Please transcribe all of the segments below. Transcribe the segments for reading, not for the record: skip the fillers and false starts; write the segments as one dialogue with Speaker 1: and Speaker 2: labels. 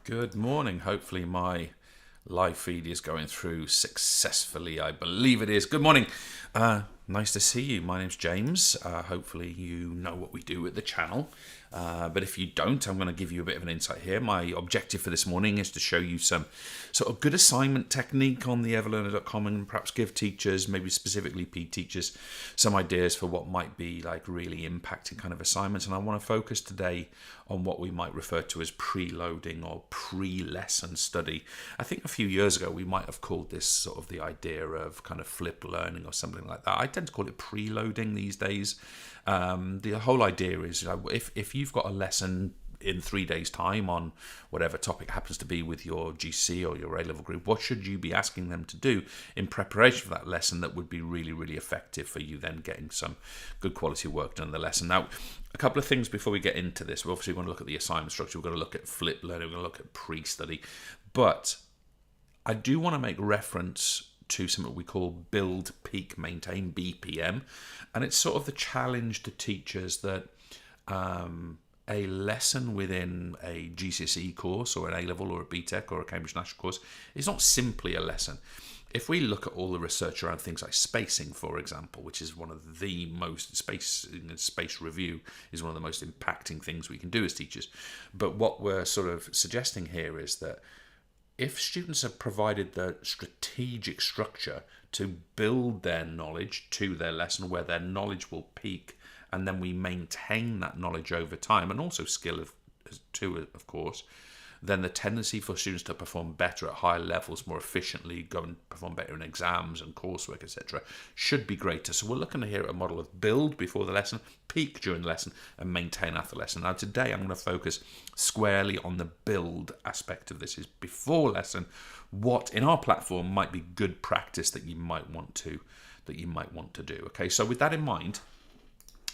Speaker 1: Good morning. Hopefully my live feed is going through successfully. I believe it is. Good morning. Nice to see you. My name's James. Hopefully you know what we do at the channel. But if you don't, I'm going to give you a bit of an insight here. My objective for this morning is to show you some sort of good assignment technique on the everlearner.com and perhaps give teachers, maybe specifically PE teachers, some ideas for what might be like really impacting kind of assignments. And I want to focus today on what we might refer to as preloading or pre-lesson study. I think a few years ago we might have called this sort of the idea of kind of flip learning or something like that. I tend to call it preloading these days. The whole idea is if you've got a lesson in 3 days' time on whatever topic happens to be with your GC or your A-level group, what should you be asking them to do in preparation for that lesson that would be really, really effective for you then getting some good quality work done in the lesson? Now, a couple of things before we get into this. We're obviously going to look at the assignment structure. We're going to look at flip learning. We're going to look at pre-study. But I do want to make reference to something we call build, peak, maintain, BPM. And it's sort of the challenge to teachers that a lesson within a GCSE course or an A-level or a BTEC or a Cambridge National course is not simply a lesson. If we look at all the research around things like spacing, for example, which is one of the most, space review is one of the most impacting things we can do as teachers. But what we're sort of suggesting here is that if students are provided the strategic structure to build their knowledge to their lesson where their knowledge will peak, and then we maintain that knowledge over time, and also skill too, of course, then the tendency for students to perform better at higher levels, more efficiently, go and perform better in exams and coursework, etc., should be greater. So we're looking here at a model of build before the lesson, peak during the lesson, and maintain after the lesson. Now today I'm going to focus squarely on the build aspect of this, is before lesson, what in our platform might be good practice that you might want to do. Okay, so with that in mind,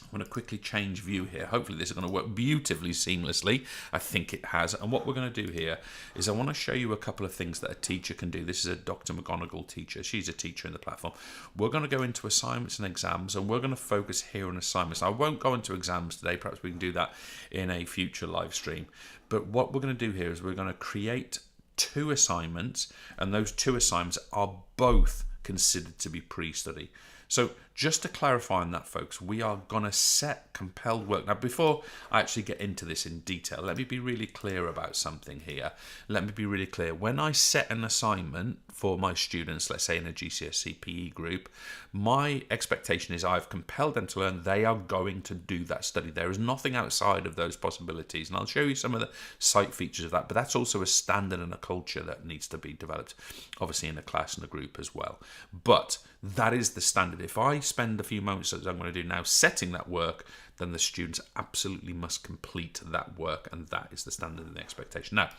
Speaker 1: I'm going to quickly change view here. Hopefully this is going to work beautifully seamlessly. I think it has. And what we're going to do here is I want to show you a couple of things that a teacher can do. This is a Dr. McGonigal teacher. She's a teacher in the platform. We're going to go into assignments and exams, and we're going to focus here on assignments. I won't go into exams today. Perhaps we can do that in a future live stream. But what we're going to do here is we're going to create 2 assignments, and those 2 assignments are both considered to be pre-study. So just to clarify on that, folks, we are going to set compelled work. Now, before I actually get into this in detail, let me be really clear about something here. Let me be really clear. When I set an assignment for my students, let's say in a GCSE PE group, my expectation is I've compelled them to learn. They are going to do that study. There is nothing outside of those possibilities. And I'll show you some of the site features of that. But that's also a standard and a culture that needs to be developed, obviously in a class and a group as well. But that is the standard. If I spend a few moments, as I'm going to do now, setting that work, then the students absolutely must complete that work, and that is the standard and the expectation. Now,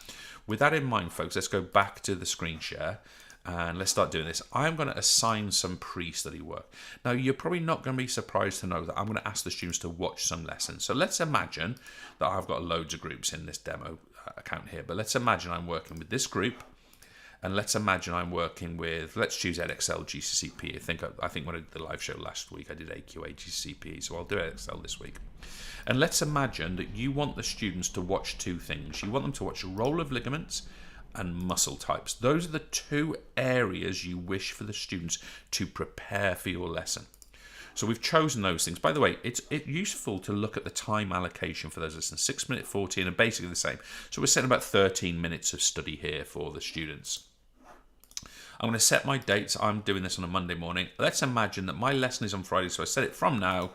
Speaker 1: with that in mind, folks, let's go back to the screen share and let's start doing this. I'm going to assign some pre-study work. Now, you're probably not going to be surprised to know that I'm going to ask the students to watch some lessons. So let's imagine that I've got loads of groups in this demo account here, but let's imagine I'm working with this group. And let's imagine I'm working with, let's choose Edexcel GCSE. I think when I did the live show last week, I did AQA GCSE, so I'll do Edexcel this week. And let's imagine that you want the students to watch 2 things. You want them to watch roll of ligaments and muscle types. Those are the 2 areas you wish for the students to prepare for your lesson. So we've chosen those things. By the way, it's useful to look at the time allocation for those lessons. 6 minute 14 are basically the same. So we're setting about 13 minutes of study here for the students. I'm going to set my dates. I'm doing this on a Monday morning. Let's imagine that my lesson is on Friday, so I set it from now,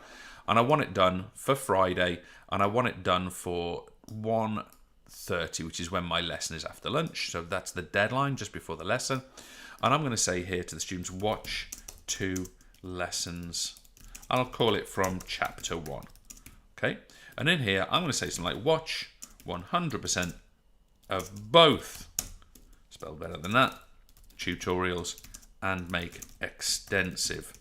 Speaker 1: and I want it done for Friday, and I want it done for 1:30, which is when my lesson is after lunch. So that's the deadline, just before the lesson. And I'm going to say here to the students, watch 2 lessons. I'll call it from chapter 1. Okay? And in here, I'm going to say something like, watch 100% of both, spelled better than that, tutorials, and make extensive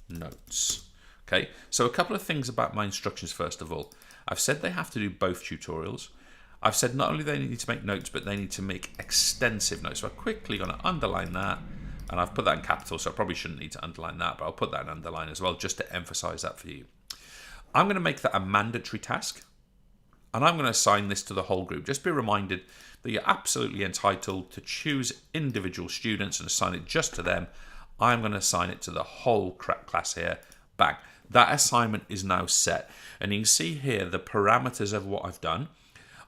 Speaker 1: notes. Okay, so a couple of things about my instructions first of all. I've said they have to do both tutorials. I've said not only they need to make notes, but they need to make extensive notes. So I'm quickly going to underline that, and I've put that in capital, so I probably shouldn't need to underline that, but I'll put that in underline as well, just to emphasize that for you. I'm going to make that a mandatory task. And I'm going to assign this to the whole group. Just be reminded that you're absolutely entitled to choose individual students and assign it just to them. I'm going to assign it to the whole class here. Bang. That assignment is now set. And you can see here the parameters of what I've done.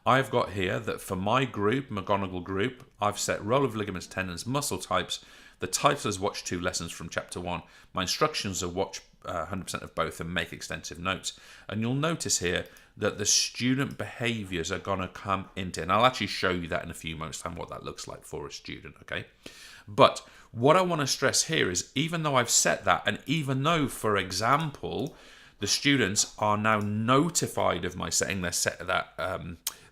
Speaker 1: I've got here that for my group, McGonagall group, I've set role of ligaments, tendons, muscle types. The title is watch 2 lessons from chapter 1. My instructions are watch 100% of both and make extensive notes. And you'll notice here that the student behaviors are going to come into, and I'll actually show you that in a few moments time, what that looks like for a student, okay? But what I want to stress here is, even though I've set that, and even though, for example, the students are now notified of my setting, they're set that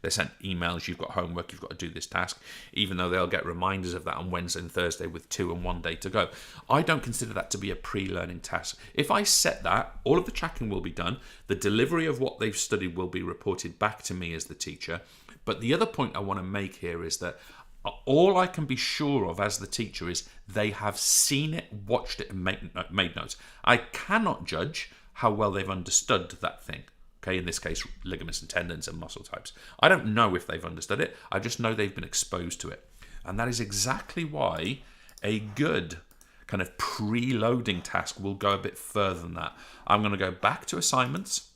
Speaker 1: they're sent emails, you've got homework, you've got to do this task, even though they'll get reminders of that on Wednesday and Thursday with 2 and 1 day to go. I don't consider that to be a pre-learning task. If I set that, all of the tracking will be done, the delivery of what they've studied will be reported back to me as the teacher. But the other point I want to make here is that all I can be sure of as the teacher is they have seen it, watched it, and made notes. I cannot judge how well they've understood that thing. Okay, in this case, ligaments and tendons and muscle types. I don't know if they've understood it. I just know they've been exposed to it. And that is exactly why a good kind of preloading task will go a bit further than that. I'm going to go back to assignments,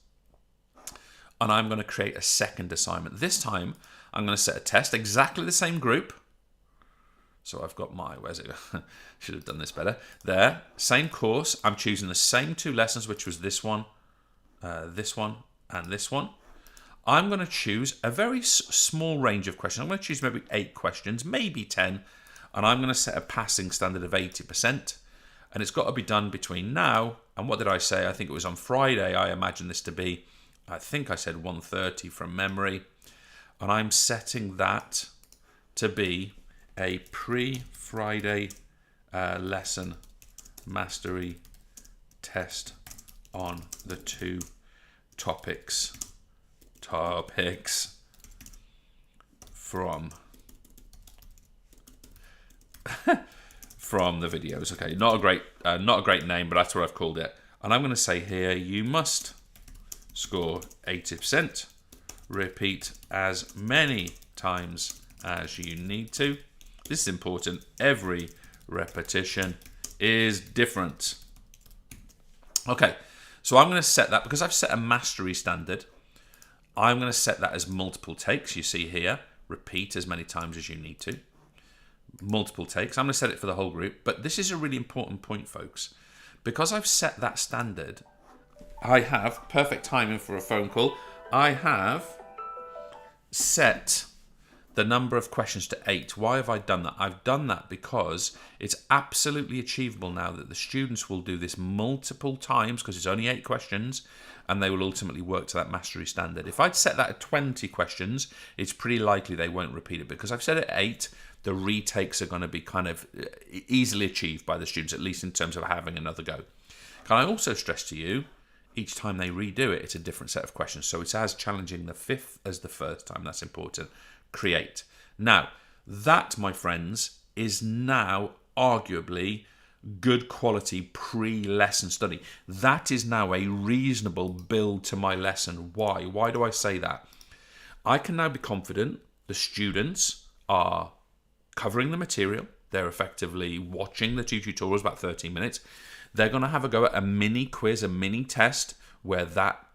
Speaker 1: and I'm going to create a second assignment. This time, I'm going to set a test, exactly the same group. So I've got my, where's it? Should have done this better. There, same course. I'm choosing the same 2 lessons, which was this one, and this one. I'm going to choose a very small range of questions. I'm going to choose maybe 8 questions, maybe 10, and I'm going to set a passing standard of 80%. And it's got to be done between now and, what did I say? I think it was on Friday. I imagine this to be, I think I said 1:30 from memory. And I'm setting that to be a pre-Friday lesson mastery test on the 2 topics from the videos. Okay, not a great name, but that's what I've called it. And I'm going to say here, you must score 80%. Repeat as many times as you need to. This is important. Every repetition is different. Okay, so I'm going to set that, because I've set a mastery standard, I'm going to set that as multiple takes. You see here, repeat as many times as you need to. Multiple takes. I'm going to set it for the whole group, but this is a really important point, folks. Because I've set that standard, I have perfect timing for a phone call. I have set the number of questions to 8. Why have I done that? I've done that because it's absolutely achievable now that the students will do this multiple times, because it's only 8 questions, and they will ultimately work to that mastery standard. If I'd set that at 20 questions, it's pretty likely they won't repeat it. Because I've set it at 8, the retakes are going to be kind of easily achieved by the students, at least in terms of having another go. Can I also stress to you, each time they redo it, it's a different set of questions. So it's as challenging the 5th as the first time. That's important. Create. Now, that, my friends, is now arguably good quality pre-lesson study. That is now a reasonable build to my lesson. Why? Why do I say that? I can now be confident the students are covering the material. They're effectively watching the 2 tutorials, about 13 minutes. They're going to have a go at a mini quiz, a mini test, where that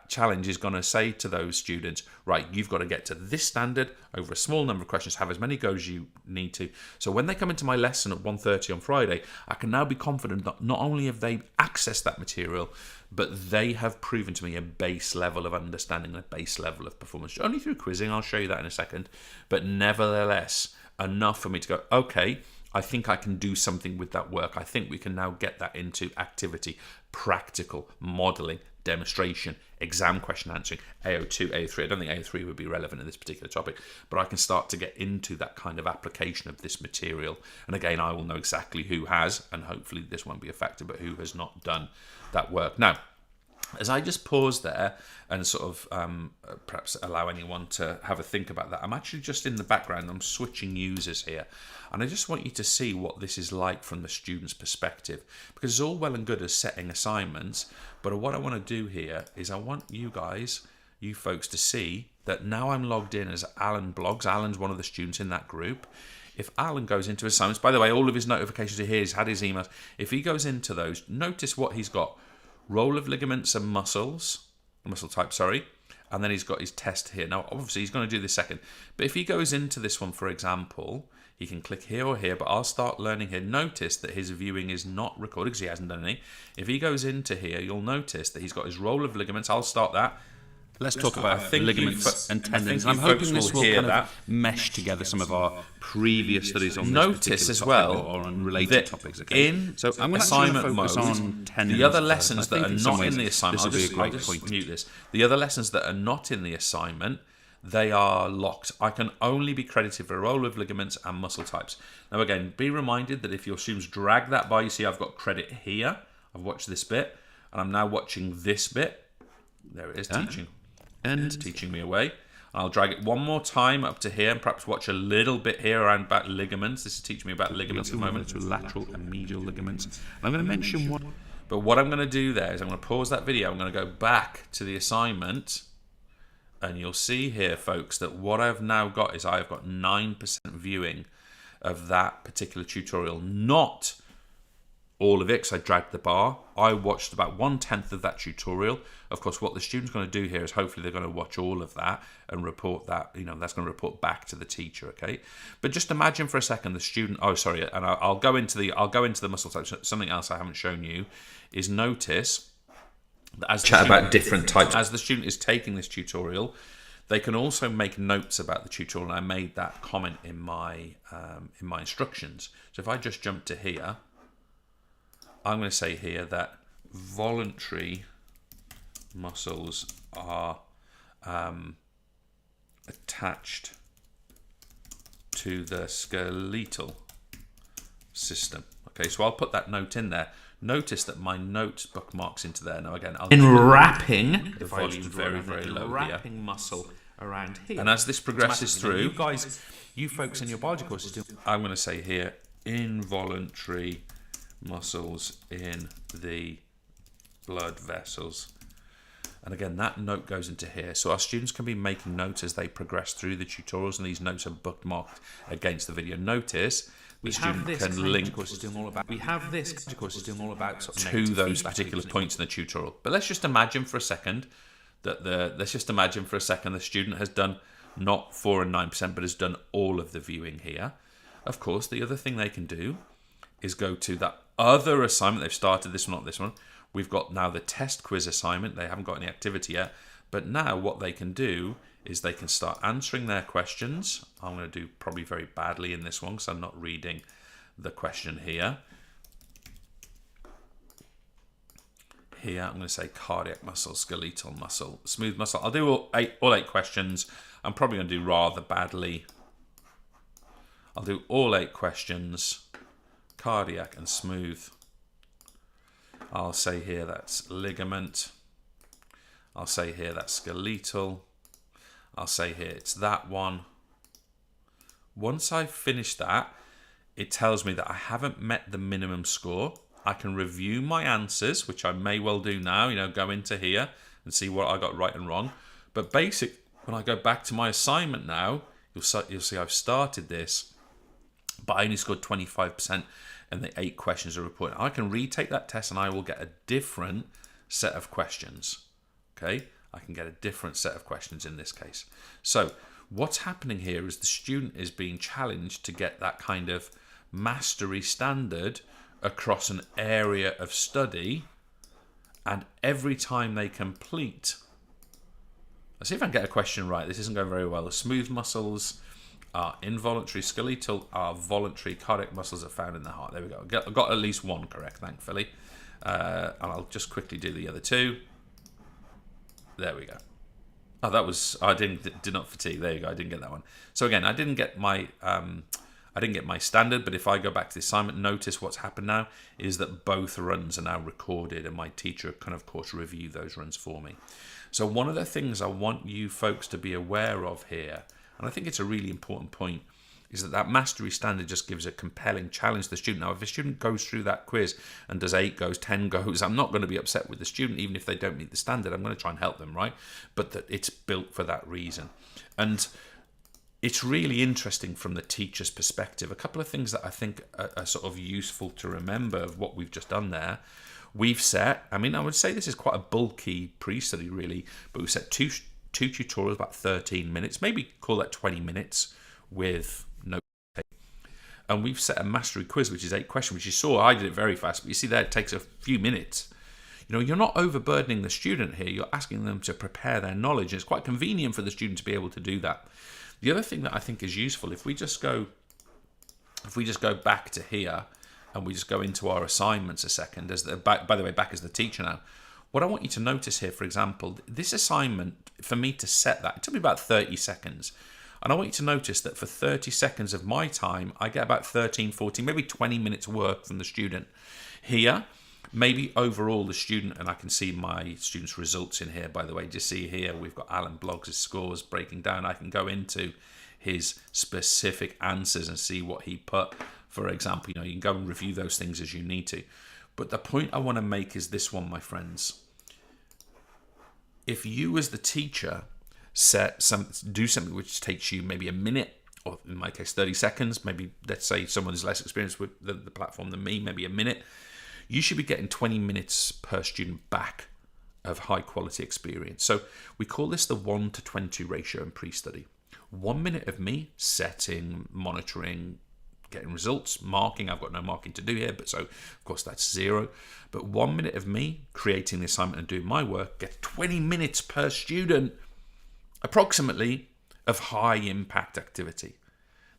Speaker 1: challenge is going to say to those students, right, you've got to get to this standard over a small number of questions, have as many goes as you need to. So when they come into my lesson at 1:30 on Friday, I can now be confident that not only have they accessed that material, but they have proven to me a base level of understanding, a base level of performance. Only through quizzing, I'll show you that in a second, but nevertheless, enough for me to go, okay, I think I can do something with that work. I think we can now get that into activity, practical, modelling, demonstration, exam question answering, AO2, AO3. I don't think AO3 would be relevant in this particular topic, but I can start to get into that kind of application of this material. And again, I will know exactly who has, and hopefully this won't be a factor, but who has not done that work. Now, as I just pause there and sort of perhaps allow anyone to have a think about that, I'm actually just in the background, I'm switching users here. And I just want you to see what this is like from the student's perspective. Because it's all well and good as setting assignments, but what I want to do here is I want you guys you folks to see that now I'm logged in as Alan Blogs. Alan's one of the students in that group. If Alan goes into assignments, by the way, all of his notifications are here. He's had his emails. If he goes into those, notice what he's got. Roll of ligaments and muscle type, and then he's got his test here. Now, obviously, he's going to do this second. But if he goes into this one, for example, he can click here or here, but I'll start learning here. Notice that his viewing is not recorded because he hasn't done any. If he goes into here, you'll notice that he's got his roll of ligaments. I'll start that.
Speaker 2: Let's talk about ligaments and tendons. I'm hoping this will kind of mesh together some of our previous studies on this
Speaker 1: Notice as well
Speaker 2: or on related topics. Okay?
Speaker 1: In
Speaker 2: so I'm going to
Speaker 1: assignment
Speaker 2: focus
Speaker 1: mode,
Speaker 2: on tendons.
Speaker 1: the other lessons that are not in the assignment,
Speaker 2: I'll just
Speaker 1: mute this. The other lessons that are not in the assignment, they are locked. I can only be credited for a roll of ligaments and muscle types. Now again, be reminded that if your students drag that by, you see I've got credit here. I've watched this bit, and I'm now watching this bit. There it is, teaching me away. I'll drag it one more time up to here and perhaps watch a little bit here around about ligaments. This is teaching me about ligaments at the moment.
Speaker 2: To lateral and medial ligaments. And I'm going to mention one.
Speaker 1: But what I'm going to do there is I'm going to pause that video. I'm going to go back to the assignment, and you'll see here, folks, that what I've now got is I've got 9% viewing of that particular tutorial. Not all of it, because I dragged the bar. I watched about 1/10 of that tutorial. Of course, what the student's going to do here is hopefully they're going to watch all of that and report that, that's going to report back to the teacher, okay? But just imagine for a second the student, and I'll go into the muscle types. Something else I haven't shown you is notice that as the student is taking this tutorial, they can also make notes about the tutorial, and I made that comment in my instructions. So if I just jump to here, I'm going to say here that voluntary muscles are attached to the skeletal system. Okay, so I'll put that note in there. Notice that my note bookmarks into there. Now again,
Speaker 2: wrapping
Speaker 1: the volume very, very low
Speaker 2: wrapping
Speaker 1: here.
Speaker 2: Muscle around here.
Speaker 1: And as this progresses through,
Speaker 2: you folks in your biology courses do.
Speaker 1: I'm going to say here involuntary muscles in the blood vessels. And again, that note goes into here. So our students can be making notes as they progress through the tutorials, and these notes are bookmarked against the video. Notice the student can link to those particular points in the tutorial. But let's just imagine for a second that the student has done not 4 and 9%, but has done all of the viewing here. Of course, the other thing they can do is go to that other assignment. They've started this one, not this one. We've got now the test quiz assignment. They haven't got any activity yet. But now what they can do is they can start answering their questions. I'm going to do probably very badly in this one because I'm not reading the question here. Here, I'm going to say cardiac muscle, skeletal muscle, smooth muscle. I'll do all eight questions. I'm probably going to do rather badly. I'll do all 8 questions. Cardiac and smooth. I'll say here that's ligament. I'll say here that's skeletal. I'll say here it's that one. Once I've finished that, it tells me that I haven't met the minimum score. I can review my answers, which I may well do now, go into here and see what I got right and wrong. But when I go back to my assignment now, you'll see I've started this, but I only scored 25%. And the 8 questions are reported. I can retake that test and I will get a different set of questions. Okay, I can get a different set of questions in this case. So what's happening here is the student is being challenged to get that kind of mastery standard across an area of study, and every time they complete, let's see if I can get a question right. This isn't going very well. The smooth muscles are involuntary, skeletal are voluntary, cardiac muscles are found in the heart. There we go. I got at least one correct, thankfully. And I'll just quickly do the other 2. There we go. Oh, that was, I did not fatigue. There you go. I didn't get that one. So again, I didn't get my standard, but if I go back to the assignment, notice what's happened now is that both runs are now recorded, and my teacher can, of course, review those runs for me. So one of the things I want you folks to be aware of here, and I think it's a really important point, is that mastery standard just gives a compelling challenge to the student. Now, if a student goes through that quiz and does 8 goes, 10 goes, I'm not going to be upset with the student, even if they don't meet the standard. I'm going to try and help them, right? But that it's built for that reason. And it's really interesting from the teacher's perspective. A couple of things that I think are sort of useful to remember of what we've just done there. We've set, I would say this is quite a bulky pre-study really, but we've set two tutorials, about 13 minutes, maybe call that 20 minutes with no tape. And we've set a mastery quiz, which is 8 questions, which you saw, I did it very fast, but you see there it takes a few minutes. You're not overburdening the student here, you're asking them to prepare their knowledge. It's quite convenient for the student to be able to do that. The other thing that I think is useful, if we just go back to here, and we just go into our assignments a second, by the way, back as the teacher now, what I want you to notice here, for example, this assignment, for me to set that, it took me about 30 seconds. And I want you to notice that for 30 seconds of my time, I get about 13, 14, maybe 20 minutes work from the student. Here, maybe overall the student, and I can see my student's results in here, by the way, just see here, we've got Alan Bloggs' scores breaking down. I can go into his specific answers and see what he put. For example, you can go and review those things as you need to. But the point I want to make is this one, my friends. If you as the teacher do something which takes you maybe a minute, or in my case 30 seconds, maybe let's say someone is less experienced with the platform than me, maybe a minute, you should be getting 20 minutes per student back of high quality experience. So we call this the 1-to-20 ratio in pre-study. 1 minute of me setting, monitoring, getting results, marking. I've got no marking to do here, but so of course that's 0. But 1 minute of me creating the assignment and doing my work gets 20 minutes per student, approximately, of high impact activity.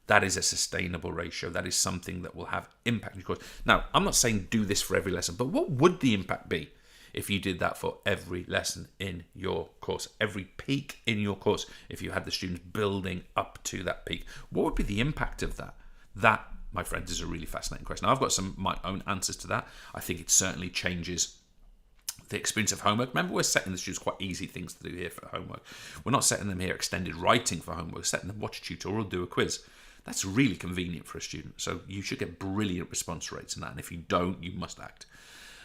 Speaker 1: That is a sustainable ratio. That is something that will have impact in your course. Now, I'm not saying do this for every lesson, but what would the impact be if you did that for every lesson in your course, every peak in your course, if you had the students building up to that peak? What would be the impact of that? That, my friends, is a really fascinating question. Now, I've got some of my own answers to that. I think it certainly changes the experience of homework. Remember, we're setting the students quite easy things to do here for homework. We're not setting them here extended writing for homework. We're setting them watch a tutorial, do a quiz. That's really convenient for a student. So you should get brilliant response rates in that. And if you don't, you must act.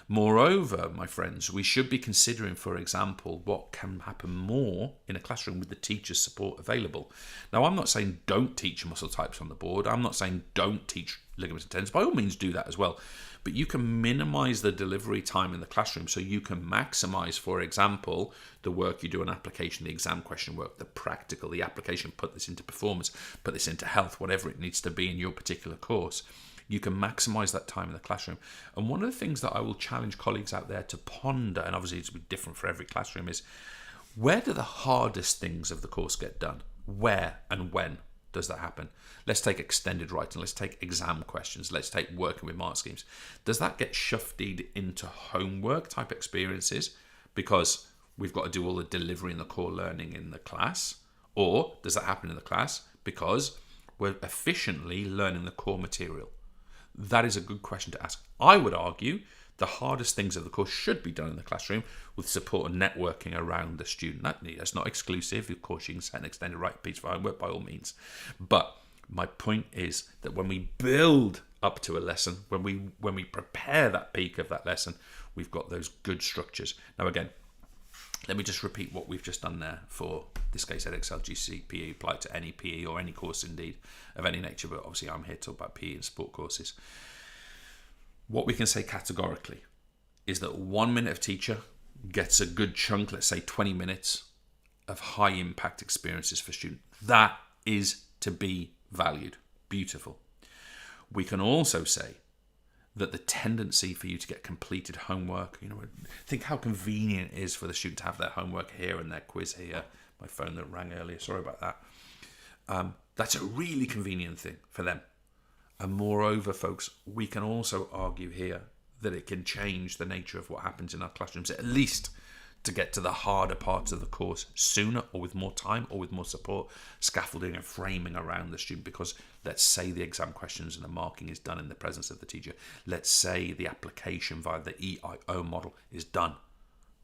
Speaker 1: Moreover, my friends, we should be considering, for example, what can happen more in a classroom with the teacher's support available. Now, I'm not saying don't teach muscle types on the board. I'm not saying don't teach ligaments and tendons. By all means, do that as well. But you can minimize the delivery time in the classroom so you can maximize, for example, the work you do on application, the exam question work, the practical, the application, put this into performance, put this into health, whatever it needs to be in your particular course. You can maximize that time in the classroom. And one of the things that I will challenge colleagues out there to ponder, and obviously it's different for every classroom, is where do the hardest things of the course get done? Where and when does that happen? Let's take extended writing. Let's take exam questions. Let's take working with mark schemes. Does that get shifted into homework type experiences because we've got to do all the delivery and the core learning in the class? Or does that happen in the class because we're efficiently learning the core material? That is a good question to ask. I would argue the hardest things of the course should be done in the classroom with support and networking around the student. That's not exclusive. Of course, you can set an extended writing piece for homework by all means. But my point is that when we build up to a lesson, when we prepare that peak of that lesson, we've got those good structures. Now, again, let me just repeat what we've just done there for this case Edexcel GCPE, applied to any PE or any course indeed of any nature, but obviously I'm here to talk about PE and sport courses. What we can say categorically is that 1 minute of teacher gets a good chunk, let's say 20 minutes of high impact experiences for students. That is to be valued. Beautiful. We can also say that the tendency for you to get completed homework, think how convenient it is for the student to have their homework here and their quiz here. My phone that rang earlier, sorry about that. That's a really convenient thing for them. And moreover, folks, we can also argue here that it can change the nature of what happens in our classrooms, at least to get to the harder parts of the course sooner, or with more time, or with more support, scaffolding and framing around the student. Because let's say the exam questions and the marking is done in the presence of the teacher. Let's say the application via the EIO model is done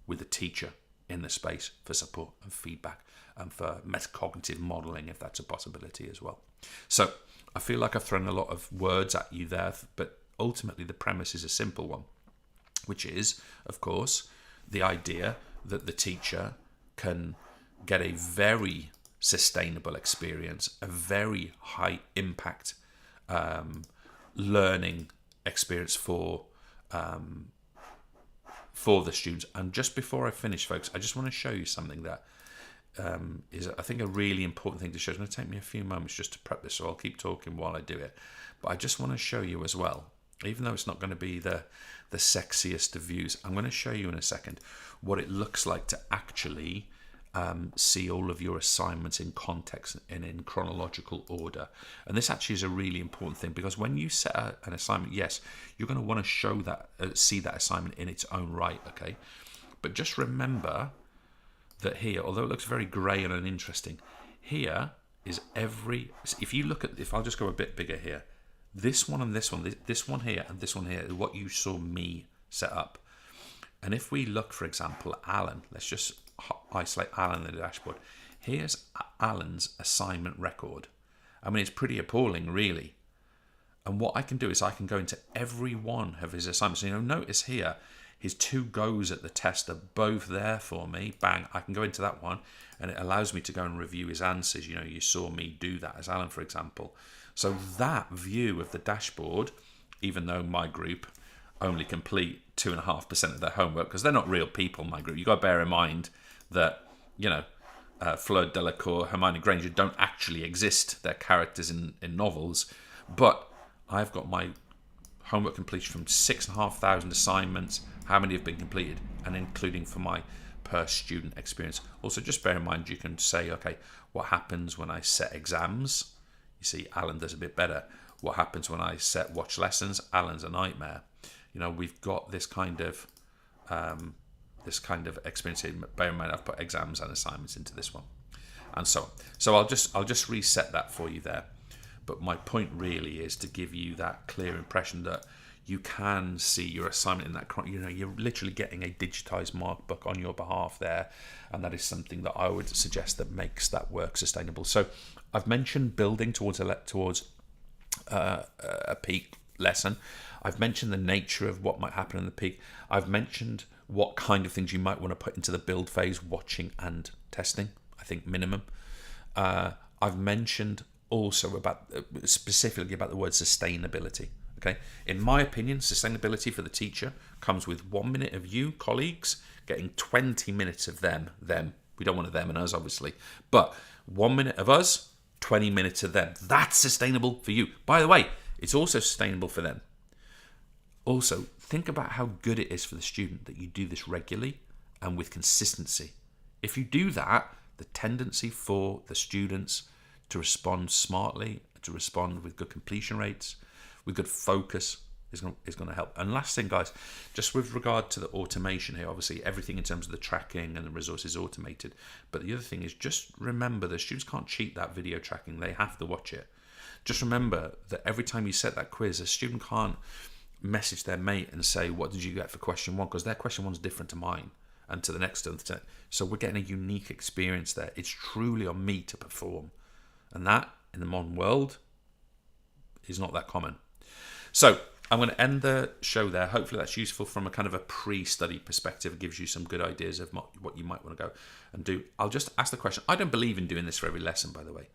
Speaker 1: with the teacher in the space for support and feedback and for metacognitive modelling, if that's a possibility as well. So I feel like I've thrown a lot of words at you there, but ultimately the premise is a simple one, which is, of course, the idea that the teacher can get a very sustainable experience, a very high impact learning experience for the students. And just before I finish, folks, I just want to show you something that is, I think, a really important thing to show. It's going to take me a few moments just to prep this, so I'll keep talking while I do it. But I just want to show you as well, even though it's not going to be the sexiest of views, I'm going to show you in a second what it looks like to actually see all of your assignments in context and in chronological order. And this actually is a really important thing, because when you set an assignment, yes, you're going to want to show that, see that assignment in its own right, okay? But just remember that here, although it looks very grey and uninteresting, here is if you look at, if I'll just go a bit bigger here, this one and this one here and this one here is what you saw me set up. And if we look, for example, at Alan, let's just isolate Alan in the dashboard. Here's Alan's assignment record. I mean, it's pretty appalling, really. And what I can do is I can go into every one of his assignments. You know, notice here, his 2 goes at the test are both there for me. Bang, I can go into that one, and it allows me to go and review his answers. You know, you saw me do that as Alan, for example. So that view of the dashboard, even though my group only complete 2.5% of their homework, because they're not real people, my group. You've got to bear in mind that, you know, Fleur Delacour, Hermione Granger don't actually exist. They're characters in novels. But I've got my homework completion from 6,500 assignments, how many have been completed, and including for my per student experience. Also, just bear in mind, you can say, okay, what happens when I set exams? You see, Alan does a bit better. What happens when I set watch lessons? Alan's a nightmare. You know, we've got this kind of experience here. Bear in mind, I've put exams and assignments into this one, and so on. So I'll just reset that for you there. But my point really is to give you that clear impression that you can see your assignment in that. You know, you're literally getting a digitized mark book on your behalf there, and that is something that I would suggest that makes that work sustainable. So I've mentioned building towards a peak lesson. I've mentioned the nature of what might happen in the peak. I've mentioned what kind of things you might want to put into the build phase, watching and testing, I think minimum. I've mentioned also specifically about the word sustainability. Okay, in my opinion, sustainability for the teacher comes with 1 minute of you, colleagues, getting 20 minutes of them. We don't want a them and us, obviously, but 1 minute of us, 20 minutes of them. That's sustainable for you. By the way, it's also sustainable for them. Also, think about how good it is for the student that you do this regularly and with consistency. If you do that, the tendency for the students to respond smartly, to respond with good completion rates, with good focus, is going to help. And last thing, guys, just with regard to the automation here, obviously everything in terms of the tracking and the resources is automated. But the other thing is, just remember the students can't cheat that video tracking. They have to watch it. Just remember that every time you set that quiz, a student can't message their mate and say, what did you get for question 1? Because their question 1's different to mine and to the next. So we're getting a unique experience there. It's truly on me to perform. And that, in the modern world, is not that common. So I'm going to end the show there. Hopefully that's useful from a kind of a pre-study perspective. It gives you some good ideas of what you might want to go and do. I'll just ask the question. I don't believe in doing this for every lesson, by the way.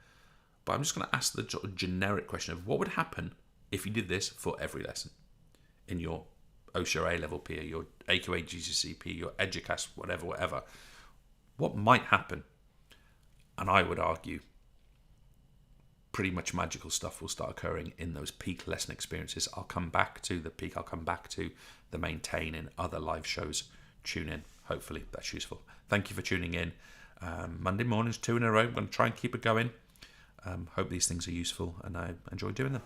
Speaker 1: But I'm just going to ask the generic question of what would happen if you did this for every lesson in your OSHA A-level PA, your AQA GCSE, your EDUCAS, whatever. What might happen? And I would argue pretty much magical stuff will start occurring in those peak lesson experiences. I'll come back to the peak. I'll come back to the maintain in other live shows. Tune in. Hopefully that's useful. Thank you for tuning in. Monday mornings, 2 in a row. I'm going to try and keep it going. Hope these things are useful and I enjoy doing them.